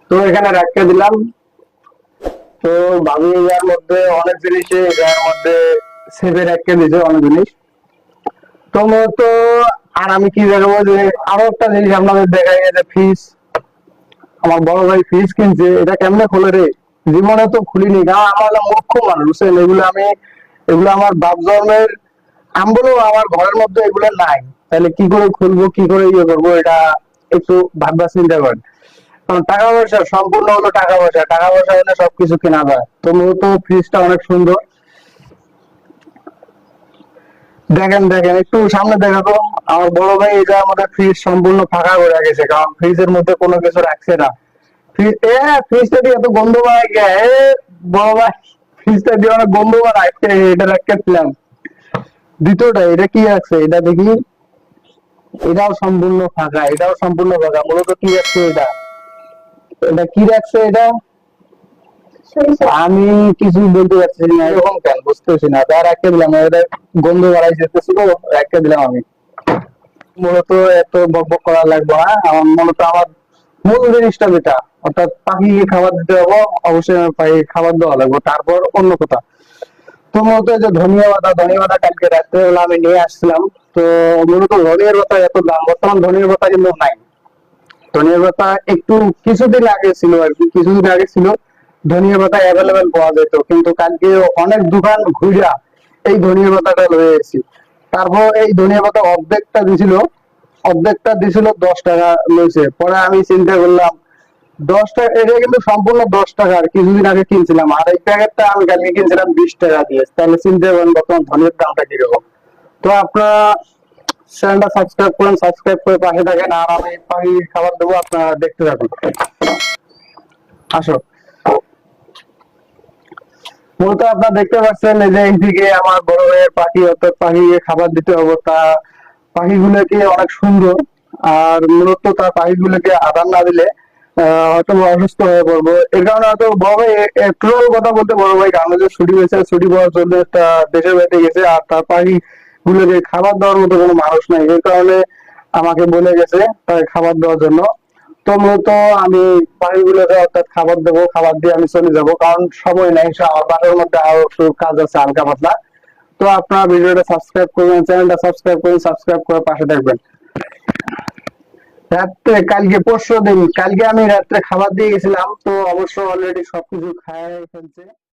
তো এখানে রাখতে দিলাম। তো ভাবি এর মধ্যে অনেক জিনিস, এর মধ্যে সেভে রাখতে দিয়েছে অনেক জিনিস। তো মূলত আর আমি কি দেখাবো যে আরো একটা জিনিস আপনাদের দেখাই, যে ফ্রিজ। আমার বড় ভাই ফ্রিজ কিনছে, এটা কেমনে খোলে রে, জীবনে তো খুলিনি, কারণ আমার হলো মূর্খ মানুষ বুঝছেন। এগুলো আমার বাপ জন্মের আমগুলো আমার ঘরের মধ্যে এগুলো নাই। তাহলে কি করে খুলবো, কি করে ইয়ে করবো, এটা একটু ভাববা চিন্তা করেন। কারণ টাকা পয়সা সম্পূর্ণ হলো টাকা পয়সা, টাকা পয়সা হলে সবকিছু কেনা যায়। তো মূলত ফ্রিজটা অনেক সুন্দর। দেখেন দেখেন একটু সামনে দেখা তো। আমার বড় ভাই এটা আমাদের ফ্রিজ সম্পূর্ণ ফাঁকা করে রেখেছে, কারণ ফ্রিজের মধ্যে কোনো কিছু রাখছে না। ফ্রিজটা দিয়ে এত গন্ধ বাড়ায় কে? বড় ভাই ফ্রিজটা দিয়ে অনেক গন্ধ বাড়ায়, এটা রাখতেছিলাম। দ্বিতীয়টা এটা কি আছে এটা দেখি। এটাও সম্পূর্ণ ফাঁকা, এটাও সম্পূর্ণ ফাঁকা। মূলত কি রাখছে এটা, এটা কি রাখছে এটা আমি কিছু বলতে পারছি না, এরকম কেন বুঝতেছি না। তার একটা দিলাম, এটা গন্ধ বাড়াই যেতেছিল, একটা দিলাম আমি। মূলত এত বকবক করা লাগবে না। আমার মূলত আমার মূল জিনিসটা যেটা, অর্থাৎ পাখিকে খাবার দিতে হবে, অবশ্যই আমার পাখিকে খাবার দেওয়া লাগবে, তারপর অন্য কথা। তো মূলত এই যে ধনিয়া পাতা কালকে রাত্রেবেলা আমি নিয়ে আসছিলাম। তো মূলত ধনিয়ার পাতা এত দাম, বর্তমান ধনিয়ার পাতা কিন্তু নাই। ধনিয়া পাতা একটু কিছুদিন আগে ছিল আর কি, কিছুদিন আগে ছিল ধনিয়া পাতা অ্যাভেলেবেল পাওয়া যেত, কিন্তু কালকে অনেক দোকান ঘুরা এই ধনিয়া পাতাটা লয়ে এসেছি। তারপর এই ধনিয়া পাতা অর্ধেকটা দিছিল 10 টাকা লইছে। পরে আমি চিন্তা করলাম 10 টাকা, এটা কিন্তু সম্পূর্ণ 10 টাকার, কিছুদিন আগে কিনছিলাম, আর এই প্যাকেটটা আমি কালকে কিনছিলাম 20 টাকা দিয়ে। তাহলে চিন্তা করেন বর্তমান ধনিয়ার দামটা কিরকম। তো আপনারা চ্যানেলটা সাবস্ক্রাইব করেন, সাবস্ক্রাইব করে পাশে থাকেন, আর আমি পাখি খাবার দেবো, আপনারা দেখতে থাকুন। আসো। মূলত আপনারা দেখতে পাচ্ছেন এই যে এইদিকে আমার বড় ভাইয়ের পাখি, অর্থাৎ পাখিকে খাবার দিতে হবে। পাখিগুলোকে অনেক সুন্দর। আর মূলত তার পাখিগুলোকে আদার না দিলে হয়তো বা অসুস্থ হয়ে পড়বো। এর কারণে হয়তো বড় ভাই একটু কথা বলতে, বড় ভাই কারণে যে ছুটি হয়েছে, ছুটি পাওয়ার জন্য একটা দেশের বাড়িতে গেছে, আর তার পাখি গুলোকে খাবার দেওয়ার মতো কোনো মানুষ নাই, এই কারণে আমাকে বলে গেছে তাকে খাবার দেওয়ার জন্য। তো মূলত আমি পাখিগুলোকে অর্থাৎ খাবার দেবো, খাবার দিয়ে আমি চলে যাব, কারণ সময় নাই, আমার বাসার মধ্যে আরো একটু কাজ আছে হালকা পাতলা। তো আপনারা ভিডিওটা সাবস্ক্রাইব করবেন, চ্যানেলটা সাবস্ক্রাইব করুন, সাবস্ক্রাইব করে পাশে থাকবেন। রাত্রে কালকে পরশু দিন, কালকে আমি রাত্রে খাবার দিয়ে গেছিলাম, তো অবশ্য অলরেডি সবকিছু খায় ফেলছে।